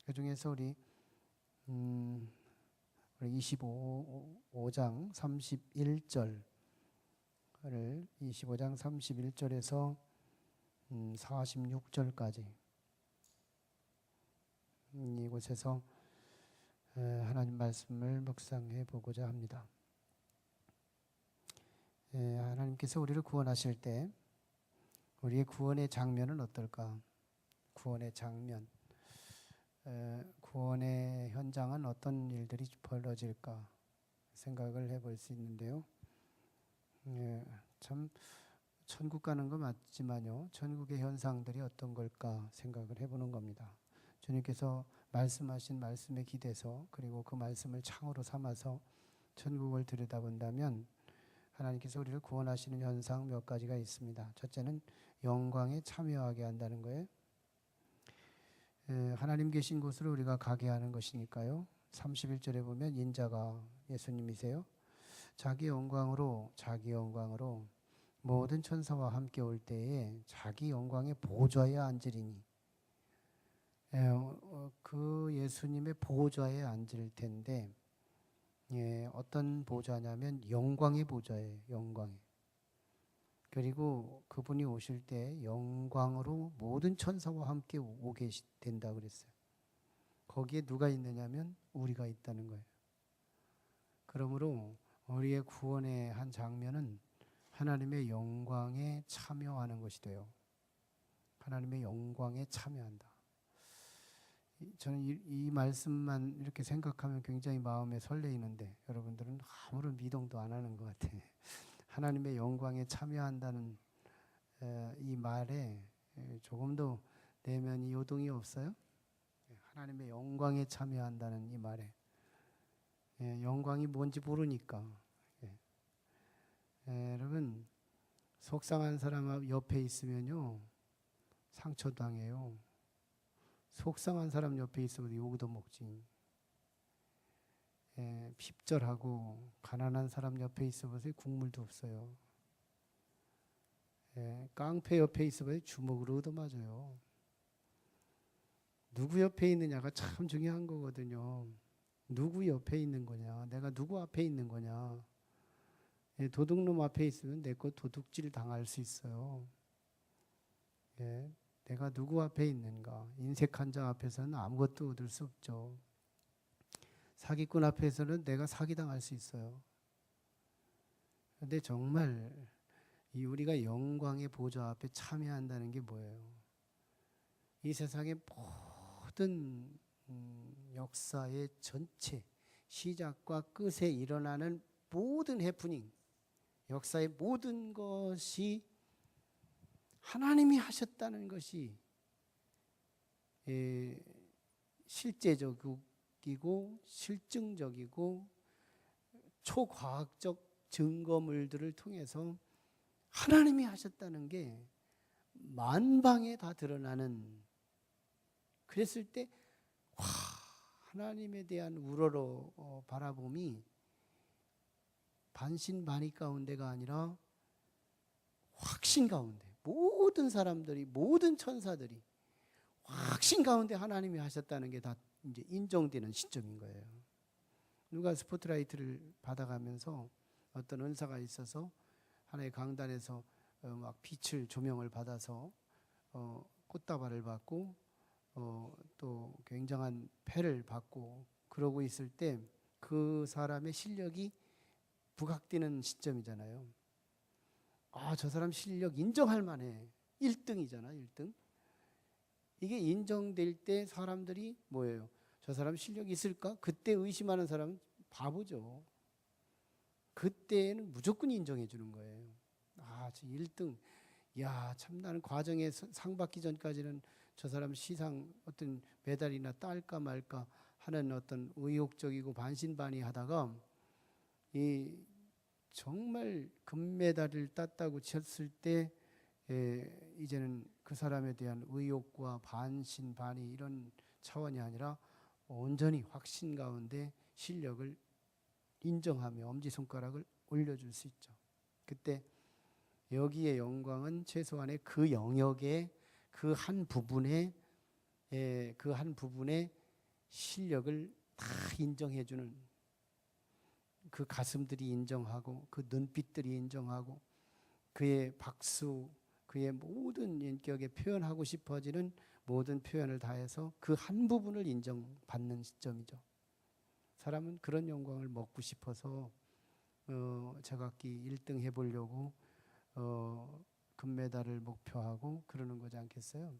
그 중에서 우리 25장 31절을 25장 31절에서 46절까지 이곳에서 하나님 말씀을 묵상해 보고자 합니다. 하나님께서 우리를 구원하실 때 우리의 구원의 장면은 어떨까? 구원의 장면, 구원의 현장은 어떤 일들이 벌어질까 생각을 해볼 수 있는데요. 참 천국 가는 거 맞지만요, 천국의 현상들이 어떤 걸까 생각을 해보는 겁니다. 주님께서 말씀하신 말씀에 기대서, 그리고 그 말씀을 창으로 삼아서 천국을 들여다본다면 하나님께서 우리를 구원하시는 현상 몇 가지가 있습니다. 첫째는 영광에 참여하게 한다는 거예요. 하나님 계신 곳으로 우리가 가게 하는 것이니까요. 31절에 보면 인자가 예수님이세요. 자기 영광으로 모든 천사와 함께 올 때에 자기 영광의 보좌에 앉으리니, 그 예수님의 보좌에 앉을 텐데, 어떤 보좌냐면 영광의 보좌예요. 영광의. 그리고 그분이 오실 때 영광으로 모든 천사와 함께 오게 된다 그랬어요. 거기에 누가 있느냐면 우리가 있다는 거예요. 그러므로 우리의 구원의 한 장면은 하나님의 영광에 참여하는 것이 돼요. 하나님의 영광에 참여한다. 저는 이 말씀만 이렇게 생각하면 굉장히 마음에 설레이는데, 여러분들은 아무런 미동도 안 하는 것 같아요. 하나님의 영광에 참여한다는 이 말에 조금도 내면이 요동이 없어요? 하나님의 영광에 참여한다는 이 말에, 영광이 뭔지 모르니까. 여러분, 속상한 사람 옆에 있으면요 상처당해요. 속상한 사람 옆에 있으면 욕도 먹지. 핍절하고 가난한 사람 옆에 있으면 국물도 없어요. 깡패 옆에 있으면 주먹으로 얻어맞아요. 누구 옆에 있느냐가 참 중요한 거거든요. 누구 옆에 있는 거냐, 내가 누구 앞에 있는 거냐. 도둑놈 앞에 있으면 내 거 도둑질 당할 수 있어요. 내가 누구 앞에 있는가. 인색한 자 앞에서는 아무것도 얻을 수 없죠. 사기꾼 앞에서는 내가 사기당할 수 있어요. 그런데 정말 우리가 영광의 보좌 앞에 참여한다는 게 뭐예요? 이 세상의 모든 역사의 전체, 시작과 끝에 일어나는 모든 해프닝, 역사의 모든 것이 하나님이 하셨다는 것이 실제적이고 실증적이고 초과학적 증거물들을 통해서 하나님이 하셨다는 게 만방에 다 드러나는, 그랬을 때 와, 하나님에 대한 우러러 바라봄이 반신반의 가운데가 아니라 확신 가운데, 모든 사람들이, 모든 천사들이 확신 가운데 하나님이 하셨다는 게 다 이제 인정되는 시점인 거예요. 누가 스포트라이트를 받아가면서 어떤 은사가 있어서 하나의 강단에서 막 빛을, 조명을 받아서 꽃다발을 받고 또 굉장한 패를 받고 그러고 있을 때 그 사람의 실력이 부각되는 시점이잖아요. 아, 저 사람 실력 인정할 만해. 1등이잖아, 1등. 이게 인정될 때 사람들이 뭐예요? 저 사람 실력 있을까? 그때 의심하는 사람은 바보죠. 그때는 무조건 인정해 주는 거예요. 아, 저 1등. 야, 참 나는 과정에 상 받기 전까지는 저 사람 시상 어떤 메달이나 딸까 말까 하는 어떤 의욕적이고 반신반의하다가 이 정말 금메달을 땄다고 쳤을 때 이제는 그 사람에 대한 의욕과 반신반의 이런 차원이 아니라 온전히 확신 가운데 실력을 인정하며 엄지손가락을 올려줄 수 있죠. 그때 여기에 영광은 최소한의 그 영역의 그 한 부분에 실력을 다 인정해주는, 그 가슴들이 인정하고 그 눈빛들이 인정하고 그의 박수, 그의 모든 인격에 표현하고 싶어지는 모든 표현을 다해서 그 한 부분을 인정받는 시점이죠. 사람은 그런 영광을 먹고 싶어서 제각기 1등 해보려고 금메달을 목표하고 그러는 거지 않겠어요?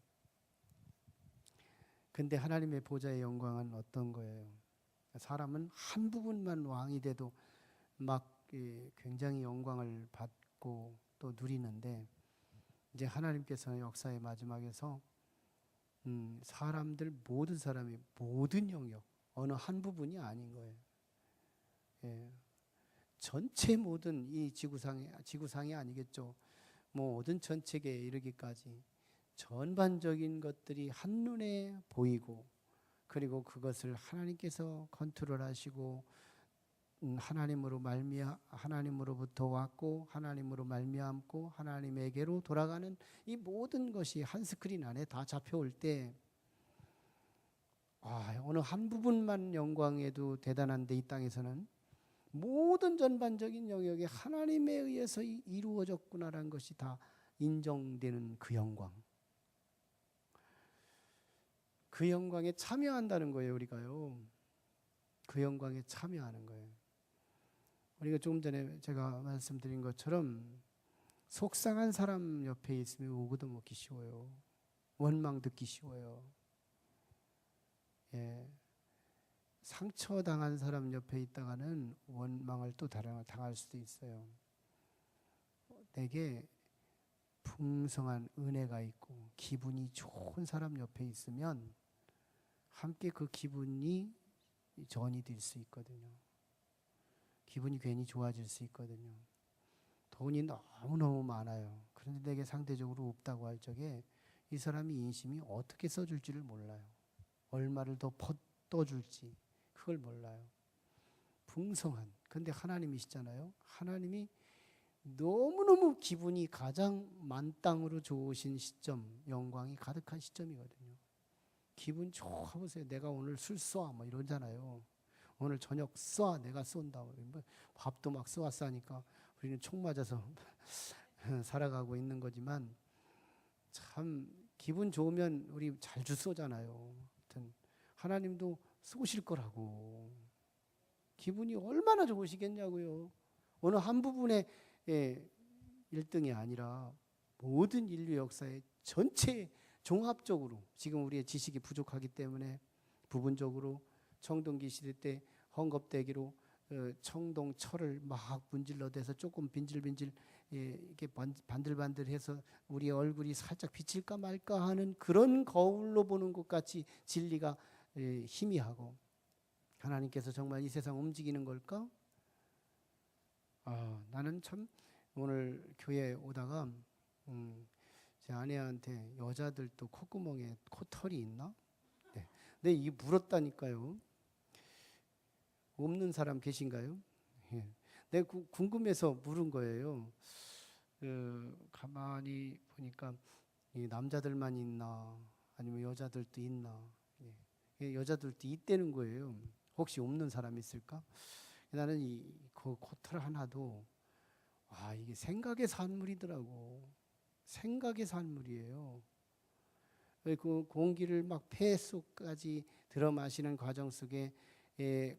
근데 하나님의 보좌의 영광은 어떤 거예요? 사람은 한 부분만 왕이 돼도 막 굉장히 영광을 받고 또 누리는데, 이제 하나님께서는 역사의 마지막에서 사람들, 모든 사람이 모든 영역, 어느 한 부분이 아닌 거예요. 예. 전체 모든 이 지구상이 아니겠죠. 모든 전체계에 이르기까지 전반적인 것들이 한눈에 보이고, 그리고 그것을 하나님께서 컨트롤하시고 하나님으로부터 왔고 하나님으로 말미암고 하나님에게로 돌아가는 이 모든 것이 한 스크린 안에 다 잡혀올 때, 어느 한 부분만 영광에도 대단한데 이 땅에서는 모든 전반적인 영역이 하나님에 의해서 이루어졌구나라는 것이 다 인정되는 그 영광. 그 영광에 참여한다는 거예요, 우리가요. 그 영광에 참여하는 거예요. 우리가 조금 전에 제가 말씀드린 것처럼 속상한 사람 옆에 있으면 오고도 먹기 쉬워요. 원망 듣기 쉬워요. 예. 상처당한 사람 옆에 있다가는 원망을 또 당할 수도 있어요. 내게 풍성한 은혜가 있고 기분이 좋은 사람 옆에 있으면 함께 그 기분이 전이 될 수 있거든요. 기분이 괜히 좋아질 수 있거든요. 돈이 너무너무 많아요. 그런데 내게 상대적으로 없다고 할 적에 이 사람이 인심이 어떻게 써줄지를 몰라요. 얼마를 더 퍼떠줄지 그걸 몰라요. 풍성한. 근데 하나님이시잖아요. 하나님이 너무너무 기분이 가장 만땅으로 좋으신 시점, 영광이 가득한 시점이거든요. 기분 좋아보세요. 내가 오늘 술 쏴 뭐 이러잖아요. 오늘 저녁 쏴, 내가 쏜다. 밥도 막 쏘았으니까 우리는 총 맞아서 살아가고 있는 거지만, 참 기분 좋으면 우리 자주 쏘잖아요. 하여튼 하나님도 쏘실 거라고. 기분이 얼마나 좋으시겠냐고요. 어느 한 부분의 1등이 아니라 모든 인류 역사의 전체 종합적으로, 지금 우리의 지식이 부족하기 때문에 부분적으로 청동기 시대 때 헝겊대기로 청동 철을 막 문질러대서 조금 빈질빈질 이렇게 반들반들해서 우리 얼굴이 살짝 비칠까 말까 하는 그런 거울로 보는 것 같이 진리가 희미하고, 하나님께서 정말 이 세상 움직이는 걸까? 나는 참 오늘 교회에 오다가 제 아내한테 여자들도 콧구멍에 코털이 있나? 네. 근데 이게 물었다니까요. 없는 사람 계신가요? 예. 내가 궁금해서 물은 거예요. 가만히 보니까 남자들만 있나 아니면 여자들도 있나? 예. 여자들도 있다는 거예요. 혹시 없는 사람 있을까? 나는 그 코털 하나도 이게 생각의 산물이더라고. 생각의 산물이에요. 그 공기를 막 폐 속까지 들어 마시는 과정 속에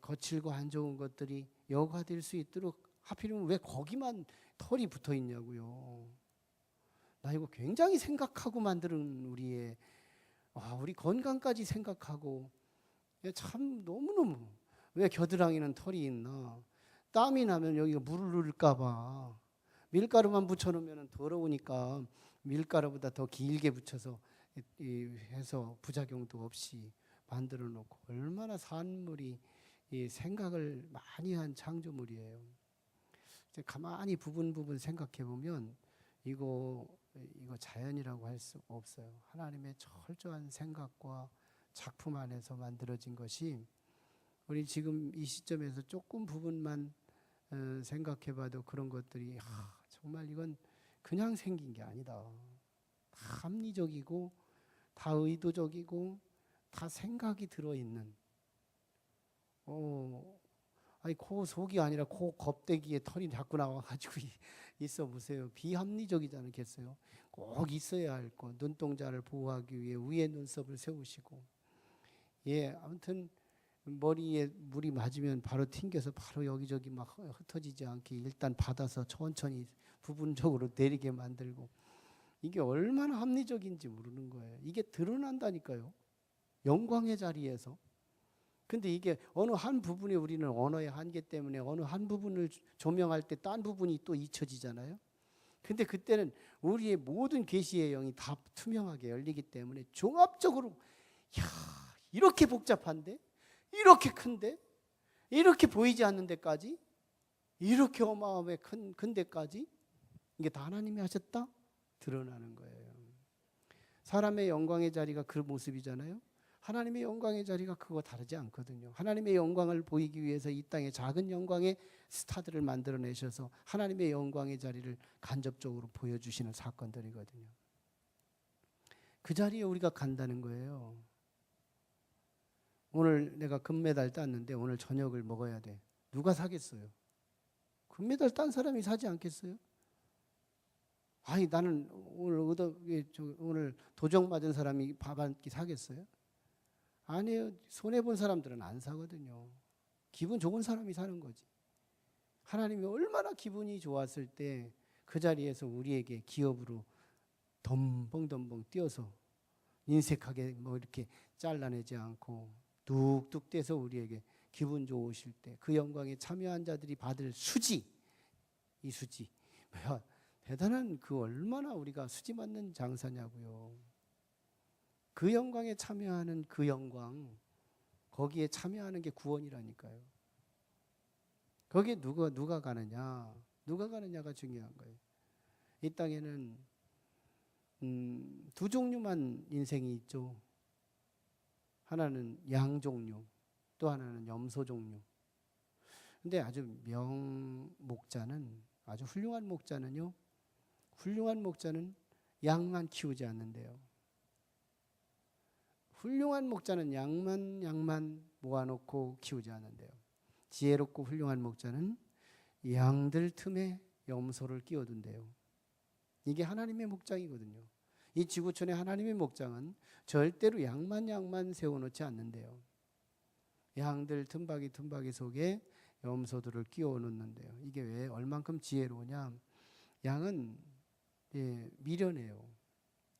거칠고 안 좋은 것들이 여과될 수 있도록 하필이면 왜 거기만 털이 붙어 있냐고요. 나 이거 굉장히 생각하고 만드는 우리 건강까지 생각하고, 참 너무너무, 왜 겨드랑이는 털이 있나? 땀이 나면 여기가 물을 흘릴까 봐 밀가루만 붙여놓으면 더러우니까 밀가루보다 더 길게 붙여서 해서 부작용도 없이 만들어 놓고, 얼마나 산물이 생각을 많이 한 창조물이에요. 가만히 부분 생각해 보면 이거 자연이라고 할 수 없어요. 하나님의 철저한 생각과 작품 안에서 만들어진 것이, 우리 지금 이 시점에서 조금 부분만 생각해 봐도 그런 것들이 정말 이건 그냥 생긴 게 아니다. 다 합리적이고 다 의도적이고 다 생각이 들어있는, 아니 코 속이 아니라 코 겁대기에 털이 자꾸 나와가지고 있어 보세요. 비합리적이지 않겠어요? 꼭 있어야 할 거. 눈동자를 보호하기 위해 위에 눈썹을 세우시고, 아무튼 머리에 물이 맞으면 바로 튕겨서 바로 여기저기 막 흩어지지 않게 일단 받아서 천천히 부분적으로 내리게 만들고, 이게 얼마나 합리적인지 모르는 거예요. 이게 드러난다니까요. 영광의 자리에서. 근데 이게 어느 한 부분에 우리는 언어의 한계 때문에 어느 한 부분을 조명할 때 딴 부분이 또 잊혀지잖아요. 근데 그때는 우리의 모든 계시의 영이 다 투명하게 열리기 때문에 종합적으로 이렇게 복잡한데, 이렇게 큰데, 이렇게 보이지 않는 데까지, 이렇게 어마어마하게 큰 데까지 이게 다 하나님이 하셨다? 드러나는 거예요. 사람의 영광의 자리가 그 모습이잖아요. 하나님의 영광의 자리가 그거 다르지 않거든요. 하나님의 영광을 보이기 위해서 이 땅에 작은 영광의 스타들을 만들어내셔서 하나님의 영광의 자리를 간접적으로 보여주시는 사건들이거든요. 그 자리에 우리가 간다는 거예요. 오늘 내가 금메달 땄는데 오늘 저녁을 먹어야 돼. 누가 사겠어요? 금메달 딴 사람이 사지 않겠어요? 아니 나는 오늘 도적 맞은 사람이 밥 한 끼 사겠어요? 아니에요. 손해본 사람들은 안 사거든요. 기분 좋은 사람이 사는 거지. 하나님이 얼마나 기분이 좋았을 때 그 자리에서 우리에게 기업으로 덤벙덤벙 뛰어서 인색하게 뭐 이렇게 잘라내지 않고 뚝뚝 떼서 우리에게 기분 좋으실 때 그 영광에 참여한 자들이 받을 수지, 이 수지, 대단한 그 얼마나 우리가 수지 맞는 장사냐고요. 그 영광에 참여하는 그 영광, 거기에 참여하는 게 구원이라니까요. 거기에 누가 가느냐가 중요한 거예요. 이 땅에는 두 종류만 인생이 있죠. 하나는 양 종류, 또 하나는 염소 종류. 근데 아주 아주 훌륭한 목자는 양만 키우지 않는데요. 훌륭한 목자는 양만 모아놓고 키우지 않는데요. 지혜롭고 훌륭한 목자는 양들 틈에 염소를 끼워둔대요. 이게 하나님의 목장이거든요. 이 지구촌의 하나님의 목장은 절대로 양만 세워놓지 않는데요. 양들 틈바기 속에 염소들을 끼워 놓는데요. 이게 왜 얼만큼 지혜로우냐? 양은 미련해요.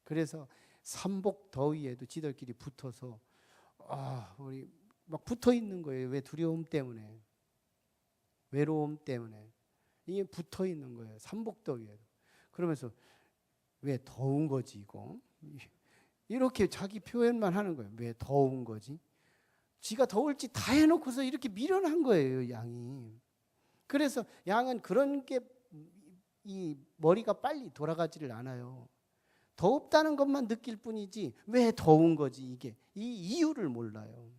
그래서 삼복 더위에도 지들끼리 붙어서 우리 막 붙어 있는 거예요. 왜? 두려움 때문에, 외로움 때문에 이게 붙어 있는 거예요. 삼복 더위에도. 그러면서 왜 더운 거지 이거? 이렇게 자기 표현만 하는 거예요. 왜 더운 거지? 지가 더울지 다 해놓고서 이렇게 미련한 거예요, 양이. 그래서 양은 그런 게 이 머리가 빨리 돌아가지를 않아요. 더웁다는 것만 느낄 뿐이지 왜 더운 거지 이게 이 이유를 몰라요.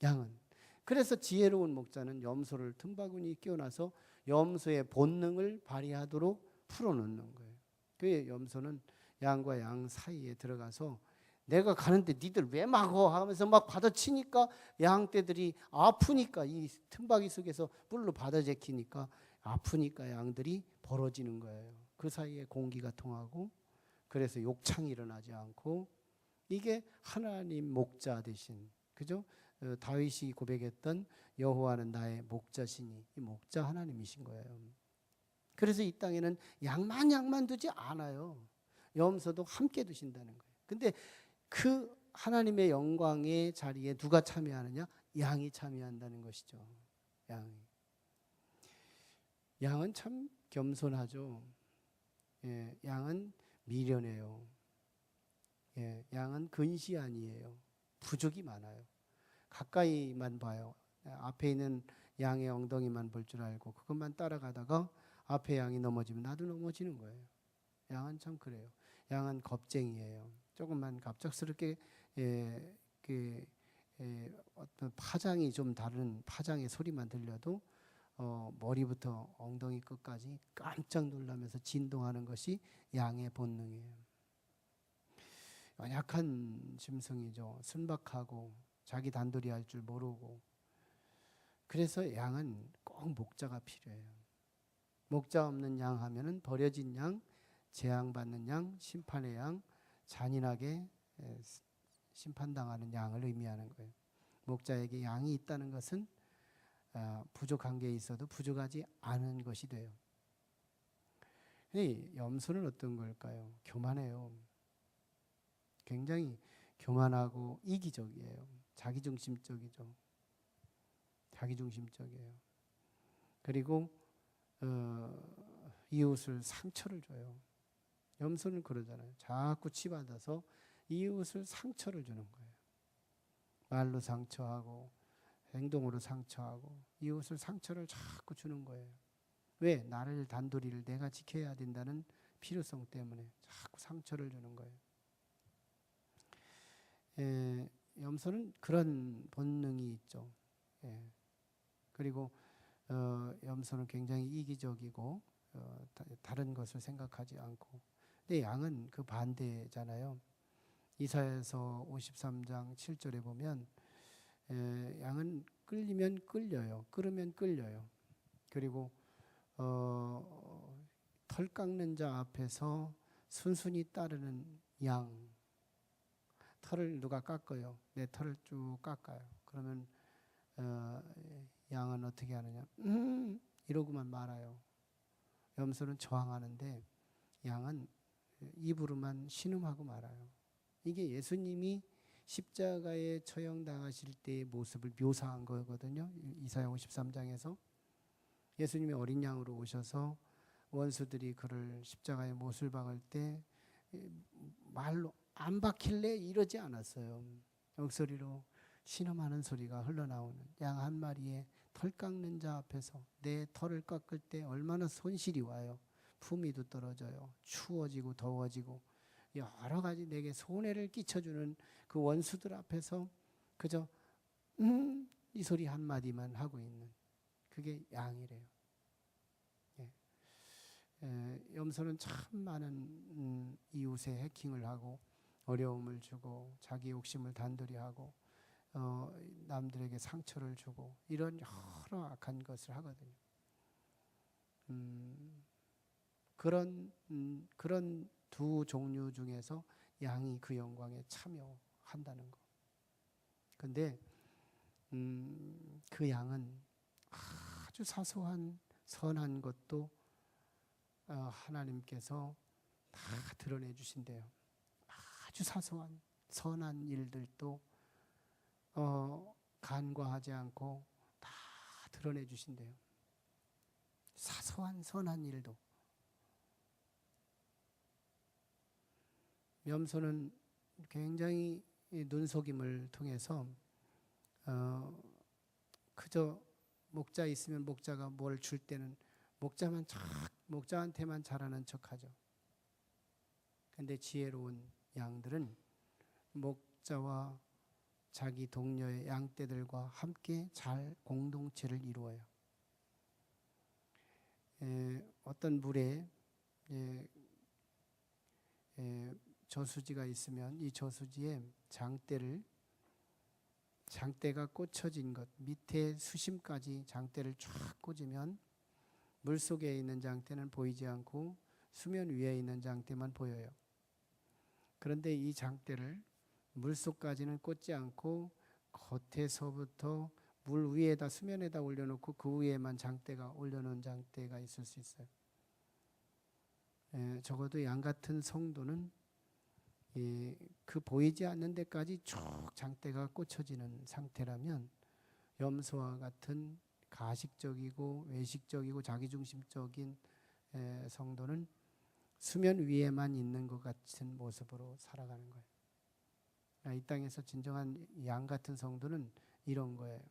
양은. 그래서 지혜로운 목자는 염소를 틈바구니에 끼워놔서 염소의 본능을 발휘하도록 풀어놓는 거예요. 그 염소는 양과 양 사이에 들어가서 내가 가는데 니들 왜 막어 하면서 막 받아치니까 양떼들이 아프니까 이 틈바귀 속에서 뿔로 받아제키니까 아프니까 양들이 벌어지는 거예요. 그 사이에 공기가 통하고 그래서 욕창이 일어나지 않고 이게 하나님 목자 되신 그죠? 다윗이 고백했던 여호와는 나의 목자시니 이 목자 하나님이신 거예요. 그래서 이 땅에는 양만 두지 않아요. 염소도 함께 두신다는 거예요. 근데 그 하나님의 영광의 자리에 누가 참여하느냐? 양이 참여한다는 것이죠. 양은 참 겸손하죠. 양은 미련해요. 양은 근시 아니에요. 부족이 많아요. 가까이만 봐요. 앞에 있는 양의 엉덩이만 볼 줄 알고 그것만 따라가다가 앞에 양이 넘어지면 나도 넘어지는 거예요. 양은 참 그래요. 양은 겁쟁이에요. 조금만 갑작스럽게 어떤 파장이 좀 다른 파장의 소리만 들려도 머리부터 엉덩이 끝까지 깜짝 놀라면서 진동하는 것이 양의 본능이에요. 연약한 짐승이죠. 순박하고 자기 단돌이 할 줄 모르고 그래서 양은 꼭 목자가 필요해요. 목자 없는 양 하면은 버려진 양, 재앙받는 양, 심판의 양, 잔인하게 심판당하는 양을 의미하는 거예요. 목자에게 양이 있다는 것은 부족한 게 있어도 부족하지 않은 것이 돼요. 염소는 어떤 걸까요? 교만해요. 굉장히 교만하고 이기적이에요. 자기중심적이죠. 자기중심적이에요. 그리고 이웃을 상처를 줘요. 염소는 그러잖아요. 자꾸 치받아서 이웃을 상처를 주는 거예요. 말로 상처하고 행동으로 상처하고 이웃을 상처를 자꾸 주는 거예요. 왜? 나를 단도리를 내가 지켜야 된다는 필요성 때문에 자꾸 상처를 주는 거예요. 염소는 그런 본능이 있죠. 그리고 염소는 굉장히 이기적이고 다른 것을 생각하지 않고, 근데 양은 그 반대잖아요. 이사야서 53장 7절에 보면 양은 끌리면 끌려요. 끌으면 끌려요. 그리고 털 깎는 자 앞에서 순순히 따르는 양, 털을 누가 깎아요? 내 털을 쭉 깎아요. 그러면 양은 어떻게 하느냐? 이러고만 말아요. 염소는 저항하는데 양은 입으로만 신음하고 말아요. 이게 예수님이 십자가에 처형당하실 때의 모습을 묘사한 거거든요. 이사야 53장에서 예수님이 어린 양으로 오셔서 원수들이 그를 십자가에 못을 박을 때 말로 안 박힐래 이러지 않았어요. 목소리로 신음하는 소리가 흘러나오는 양 한 마리의 털 깎는 자 앞에서 내 털을 깎을 때 얼마나 손실이 와요. 품위도 떨어져요. 추워지고 더워지고 여러 가지 내게 손해를 끼쳐주는 그 원수들 앞에서 그저 이 소리 한마디만 하고 있는 그게 양이래요. 염소는 참 많은 이웃에 해킹을 하고 어려움을 주고 자기 욕심을 단돌이 하고 남들에게 상처를 주고 이런 여러 악한 것을 하거든요. 그런 두 종류 중에서 양이 그 영광에 참여한다는 거. 근데 그 양은 아주 사소한 선한 것도 하나님께서 다 드러내 주신대요. 아주 사소한 선한 일들도 간과하지 않고 다 드러내 주신대요. 사소한 선한 일도. 염소는 굉장히 눈속임을 통해서 그저 목자 있으면 목자가 뭘 줄 때는 목자한테만 잘하는 척하죠. 근데 지혜로운 양들은 목자와 자기 동료의 양떼들과 함께 잘 공동체를 이루어요. 어떤 물에 저수지가 있으면 이 저수지에 장대가 꽂혀진 것 밑에 수심까지 장대를 쫙 꽂으면 물속에 있는 장대는 보이지 않고 수면 위에 있는 장대만 보여요. 그런데 이 장대를 물속까지는 꽂지 않고 겉에서부터 물 위에다 수면에다 올려놓고 그 위에만 장대가 올려놓은 장대가 있을 수 있어요. 적어도 양 같은 성도는 그 보이지 않는 데까지 쭉 장대가 꽂혀지는 상태라면 염소와 같은 가식적이고 외식적이고 자기중심적인 성도는 수면 위에만 있는 것 같은 모습으로 살아가는 거예요. 이 땅에서 진정한 양 같은 성도는 이런 거예요.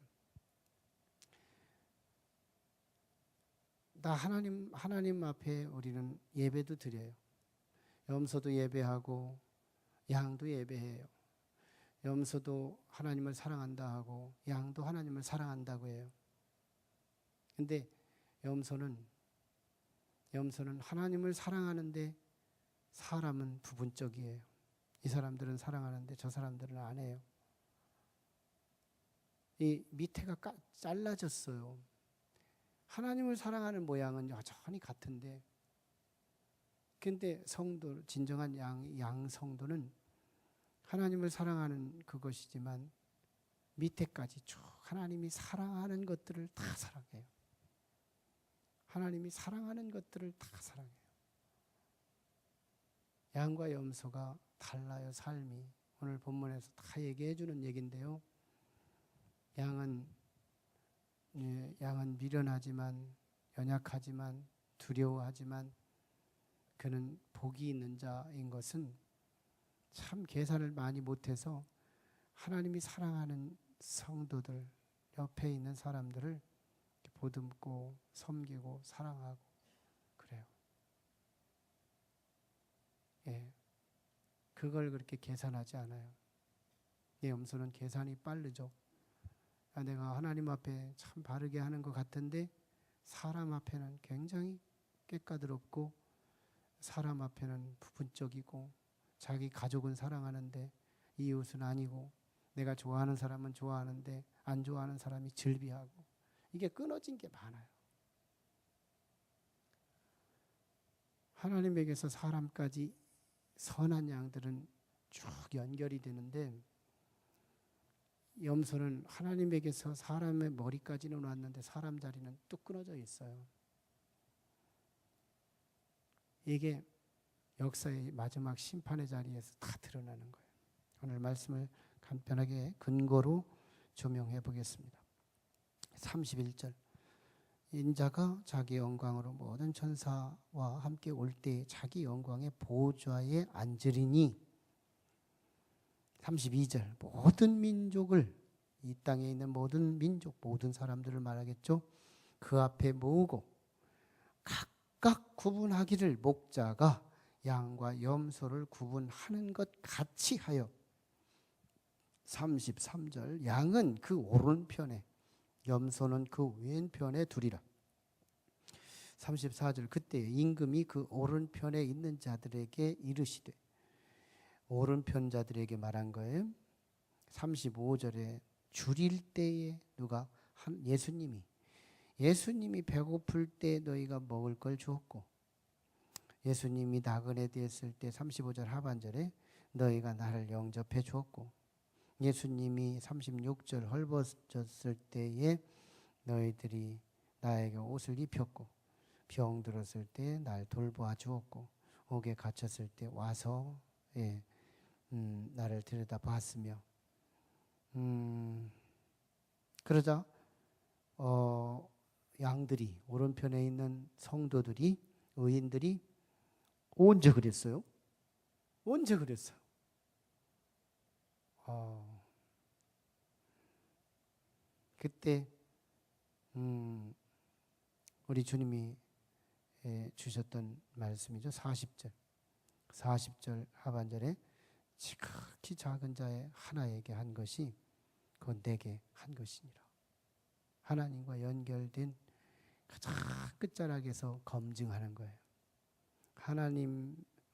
나 하나님 앞에 우리는 예배도 드려요. 염소도 예배하고 양도 예배해요. 염소도 하나님을 사랑한다 하고 양도 하나님을 사랑한다고 해요. 근데 염소는 하나님을 사랑하는데 사람은 부분적이에요. 이 사람들은 사랑하는데 저 사람들은 안 해요. 이 밑에가 잘라졌어요. 하나님을 사랑하는 모양은 여전히 같은데, 근데 성도, 진정한 양 성도는 하나님을 사랑하는 그것이지만 밑에까지 쭉 하나님이 사랑하는 것들을 다 사랑해요. 하나님이 사랑하는 것들을 다 사랑해요. 양과 염소가 달라요, 삶이. 오늘 본문에서 다 얘기해 주는 얘기인데요. 양은 미련하지만, 연약하지만, 두려워하지만 그는 복이 있는 자인 것은 참 계산을 많이 못해서 하나님이 사랑하는 성도들, 옆에 있는 사람들을 보듬고 섬기고 사랑하고 그래요. 예, 그걸 그렇게 계산하지 않아요. 내 염소는 계산이 빠르죠. 내가 하나님 앞에 참 바르게 하는 것 같은데 사람 앞에는 굉장히 깨까드롭고, 사람 앞에는 부분적이고, 자기 가족은 사랑하는데 이웃은 아니고, 내가 좋아하는 사람은 좋아하는데 안 좋아하는 사람이 즐비하고, 이게 끊어진 게 많아요. 하나님에게서 사람까지 선한 양들은 쭉 연결이 되는데, 염소는 하나님에게서 사람의 머리까지는 왔는데 사람 자리는 뚝 끊어져 있어요. 이게 역사의 마지막 심판의 자리에서 다 드러나는 거예요. 오늘 말씀을 간편하게 근거로 조명해 보겠습니다. 31절, 인자가 자기 영광으로 모든 천사와 함께 올 때 자기 영광의 보좌에 앉으리니. 32절, 모든 민족을, 이 땅에 있는 모든 민족, 모든 사람들을 말하겠죠. 그 앞에 모으고 각각 구분하기를 목자가 양과 염소를 구분하는 것 같이 하여. 33절, 양은 그 오른편에, 염소는 그 왼편에 두리라. 34절, 그때 임금이 그 오른편에 있는 자들에게 이르시되, 오른편 자들에게 말한 거예요. 35절에 줄일 때에 누가? 예수님이 배고플 때 너희가 먹을 걸 주었고, 예수님이 나그네 되었을 때 35절 하반절에 너희가 나를 영접해 주었고, 예수님이 36절 헐벗었을 때에 너희들이 나에게 옷을 입혔고, 병 들었을 때 날 돌보아 주었고, 옥에 갇혔을 때 와서 나를 들여다봤으며, 그러자 양들이, 오른편에 있는 성도들이, 의인들이 언제 그랬어요? 언제 그랬어요? 그때 우리 주님이 주셨던 말씀이죠. 40절 하반절에 지극히 작은 자의 하나에게 한 것이 그건 내게 한 것이니라. 하나님과 연결된 가장 끝자락에서 검증하는 거예요.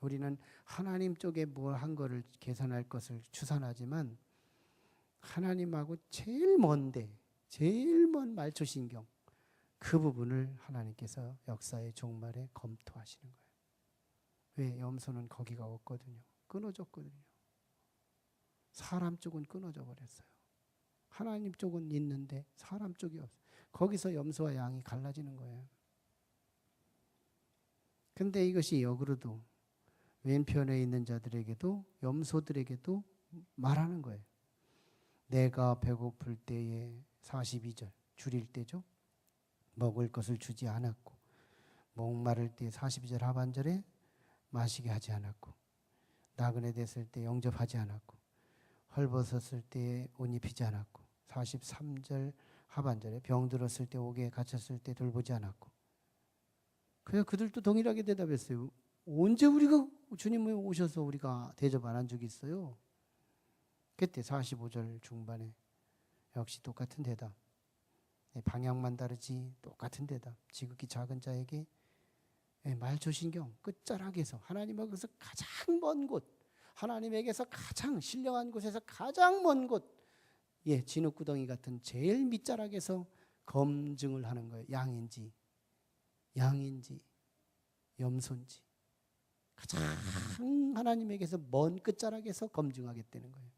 우리는 하나님 쪽에 뭘 한 거를 계산할 것을 추산하지만, 하나님하고 제일 먼 말초신경, 그 부분을 하나님께서 역사의 종말에 검토하시는 거예요. 왜? 염소는 거기가 없거든요. 끊어졌거든요. 사람 쪽은 끊어져 버렸어요. 하나님 쪽은 있는데 사람 쪽이 없어요. 거기서 염소와 양이 갈라지는 거예요. 근데 이것이 역으로도 왼편에 있는 자들에게도, 염소들에게도 말하는 거예요. 내가 배고플 때에 42절, 줄일 때죠. 먹을 것을 주지 않았고, 목마를 때 42절 하반절에 마시게 하지 않았고, 나그네 됐을 때 영접하지 않았고, 헐벗었을 때 옷 입히지 않았고, 43절 하반절에 병 들었을 때, 옥에 갇혔을 때 돌보지 않았고. 그래서 그들도 동일하게 대답했어요. 언제 우리가 주님이 오셔서 우리가 대접 안 한 적이 있어요? 그때 45절 중반에 역시 똑같은 대답. 방향만 다르지 똑같은 대답. 지극히 작은 자에게 말초신경 끝자락에서, 하나님에게서 가장 먼 곳, 하나님에게서 가장 신령한 곳에서 가장 먼 곳, 진흙구덩이 같은 제일 밑자락에서 검증을 하는 거예요. 양인지 염소인지 가장 하나님에게서 먼 끝자락에서 검증하겠다는 거예요.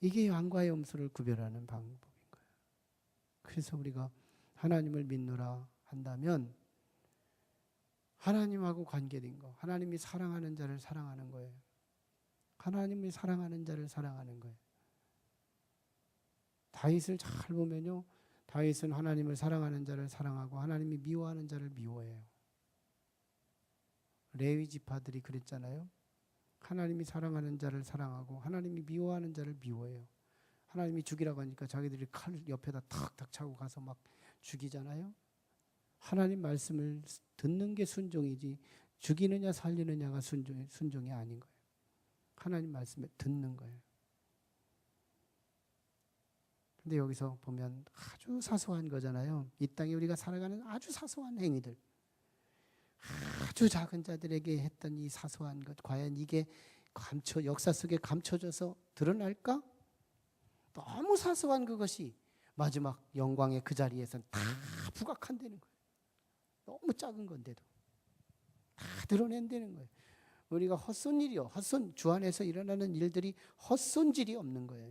이게 양과 염소를 구별하는 방법인 거예요. 그래서 우리가 하나님을 믿노라 한다면 하나님하고 관계된 거, 하나님이 사랑하는 자를 사랑하는 거예요. 하나님이 사랑하는 자를 사랑하는 거예요. 다윗을 잘 보면요, 다윗은 하나님을 사랑하는 자를 사랑하고 하나님이 미워하는 자를 미워해요. 레위 지파들이 그랬잖아요. 하나님이 사랑하는 자를 사랑하고 하나님이 미워하는 자를 미워해요. 하나님이 죽이라고 하니까 자기들이 칼 옆에다 탁탁 차고 가서 막 죽이잖아요. 하나님 말씀을 듣는 게 순종이지 죽이느냐 살리느냐가 순종이 아닌 거예요. 하나님 말씀에 듣는 거예요. 근데 여기서 보면 아주 사소한 거잖아요. 이 땅에 우리가 살아가는 아주 사소한 행위들, 아주 작은 자들에게 했던 이 사소한 것, 과연 이게 역사 속에 감춰져서 드러날까? 너무 사소한 그것이 마지막 영광의 그 자리에서는 다 부각한다는 거예요. 너무 작은 건데도 다 드러낸다는 거예요. 우리가 헛손 일이요, 주 안에서 일어나는 일들이 헛손질이 없는 거예요.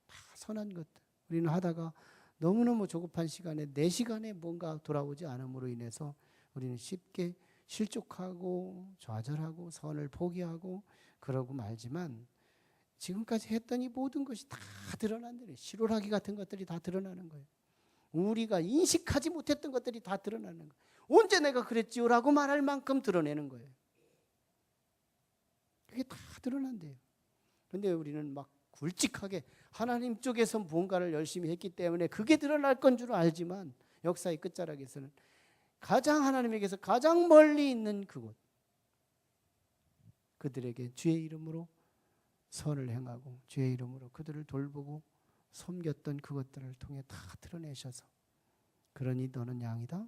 다 선한 것들. 우리는 하다가 너무너무 조급한 시간에 내 시간에 뭔가 돌아오지 않음으로 인해서 우리는 쉽게 실족하고 좌절하고 선을 포기하고 그러고 말지만 지금까지 했던 이 모든 것이 다 드러난다는, 실오라기 같은 것들이 다 드러나는 거예요. 우리가 인식하지 못했던 것들이 다 드러나는 거예요. 언제 내가 그랬지요? 라고 말할 만큼 드러내는 거예요. 그게 다 드러난대요. 그런데 우리는 막 굵직하게 하나님 쪽에서 무언가를 열심히 했기 때문에 그게 드러날 건 줄 알지만 역사의 끝자락에서는 가장 하나님에게서 가장 멀리 있는 그곳, 그들에게 주의 이름으로 선을 행하고 주의 이름으로 그들을 돌보고 섬겼던 그것들을 통해 다 드러내셔서 그러니 너는 양이다,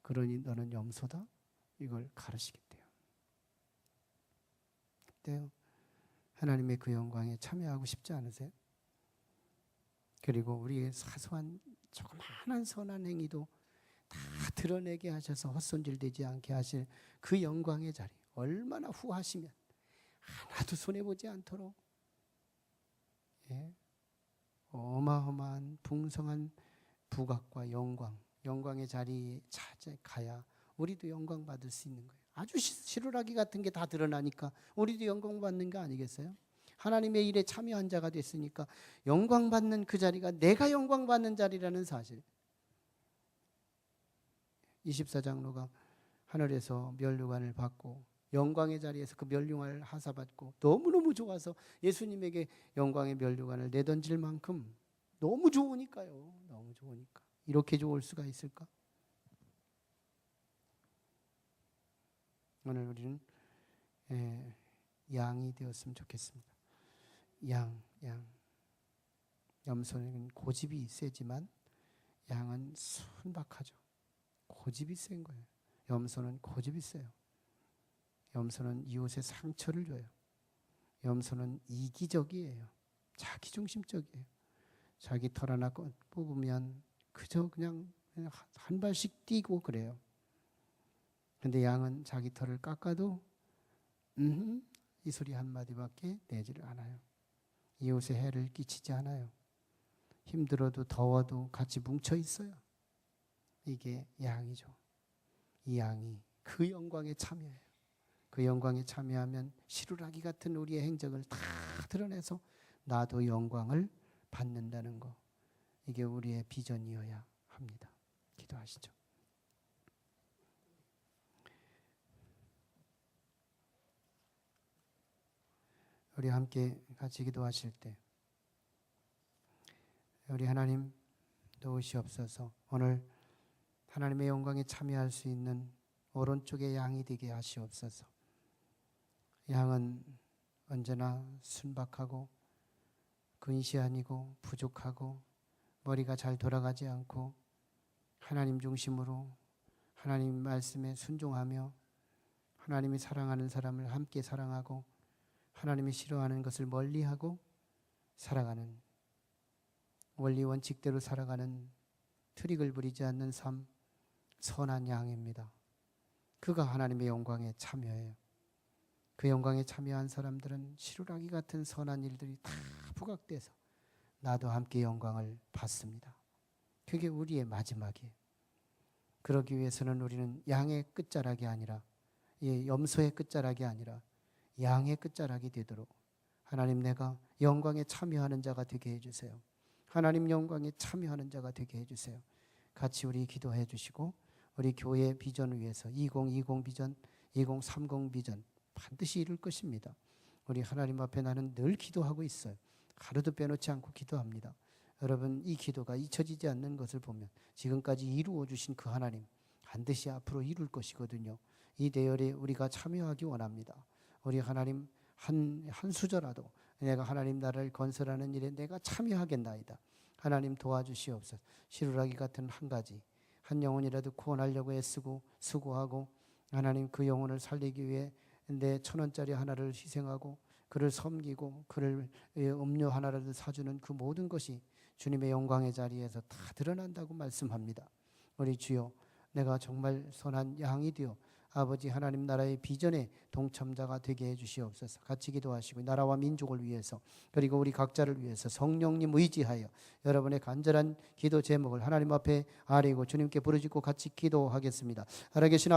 그러니 너는 염소다, 이걸 가르치겠대요. 그때요, 하나님의 그 영광에 참여하고 싶지 않으세요? 그리고 우리의 사소한 조그마한 선한 행위도 다 드러내게 하셔서 헛손질되지 않게 하실 그 영광의 자리, 얼마나 후하시면 하나도 손해보지 않도록 어마어마한 풍성한 부각과 영광의 자리에 찾아가야 우리도 영광 받을 수 있는 거예요. 아주 실오라기 같은 게 다 드러나니까 우리도 영광 받는 거 아니겠어요? 하나님의 일에 참여한 자가 됐으니까 영광 받는 그 자리가 내가 영광 받는 자리라는 사실. 24장로가 하늘에서 면류관을 받고 영광의 자리에서 그 면류관을 하사받고 너무너무 좋아서 예수님에게 영광의 면류관을 내던질 만큼 너무 좋으니까요. 너무 좋으니까. 이렇게 좋을 수가 있을까? 오늘 우리는 양이 되었으면 좋겠습니다. 양. 염소는 고집이 세지만 양은 순박하죠. 고집이 센 거예요. 염소는 고집이 세요. 염소는 이웃에 상처를 줘요. 염소는 이기적이에요. 자기중심적이에요. 자기 털 하나 뽑으면 그저 그냥 한 발씩 뛰고 그래요. 근데 양은 자기 털을 깎아도 이 소리 한마디밖에 내지를 않아요. 이웃에 해를 끼치지 않아요. 힘들어도 더워도 같이 뭉쳐 있어요. 이게 양이죠. 이 양이 그 영광에 참여해요. 그 영광에 참여하면 시루라기 같은 우리의 행적을 다 드러내서 나도 영광을 받는다는 거. 이게 우리의 비전이어야 합니다. 기도하시죠. 우리 함께 같이 기도하실 때 우리 하나님 도우시옵소서. 오늘 하나님의 영광에 참여할 수 있는 오른쪽의 양이 되게 하시옵소서. 양은 언제나 순박하고 근시안이고 부족하고 머리가 잘 돌아가지 않고 하나님 중심으로 하나님 말씀에 순종하며 하나님이 사랑하는 사람을 함께 사랑하고 하나님이 싫어하는 것을 멀리하고 살아가는, 원리 원칙대로 살아가는, 트릭을 부리지 않는 삶, 선한 양입니다. 그가 하나님의 영광에 참여해요. 그 영광에 참여한 사람들은 시루라기 같은 선한 일들이 다 부각돼서 나도 함께 영광을 받습니다. 그게 우리의 마지막이에요. 그러기 위해서는 우리는 양의 끝자락이 아니라, 염소의 끝자락이 아니라 양의 끝자락이 되도록 하나님, 내가 영광에 참여하는 자가 되게 해주세요. 하나님 영광에 참여하는 자가 되게 해주세요. 같이 우리 기도해 주시고, 우리 교회 비전을 위해서 2020 비전, 2030 비전 반드시 이룰 것입니다. 우리 하나님 앞에 나는 늘 기도하고 있어요. 하루도 빼놓지 않고 기도합니다. 여러분, 이 기도가 잊혀지지 않는 것을 보면 지금까지 이루어 주신 그 하나님 반드시 앞으로 이룰 것이거든요. 이 대열에 우리가 참여하기 원합니다. 우리 하나님, 한 수저라도 내가 하나님 나라를 건설하는 일에 내가 참여하겠나이다. 하나님 도와주시옵소서. 시루라기 같은 한 가지, 한 영혼이라도 구원하려고 애쓰고 수고하고, 하나님 그 영혼을 살리기 위해 내 1,000원짜리 하나를 희생하고 그를 섬기고 그를 음료 하나라도 사주는 그 모든 것이 주님의 영광의 자리에서 다 드러난다고 말씀합니다. 우리 주여, 내가 정말 선한 양이 되어 아버지 하나님 나라의 비전에 동참자가 되게 해주시옵소서. 같이 기도하시고, 나라와 민족을 위해서, 그리고 우리 각자를 위해서 성령님 의지하여 여러분의 간절한 기도 제목을 하나님 앞에 아뢰고 주님께 부르짖고 같이 기도하겠습니다. 살아계신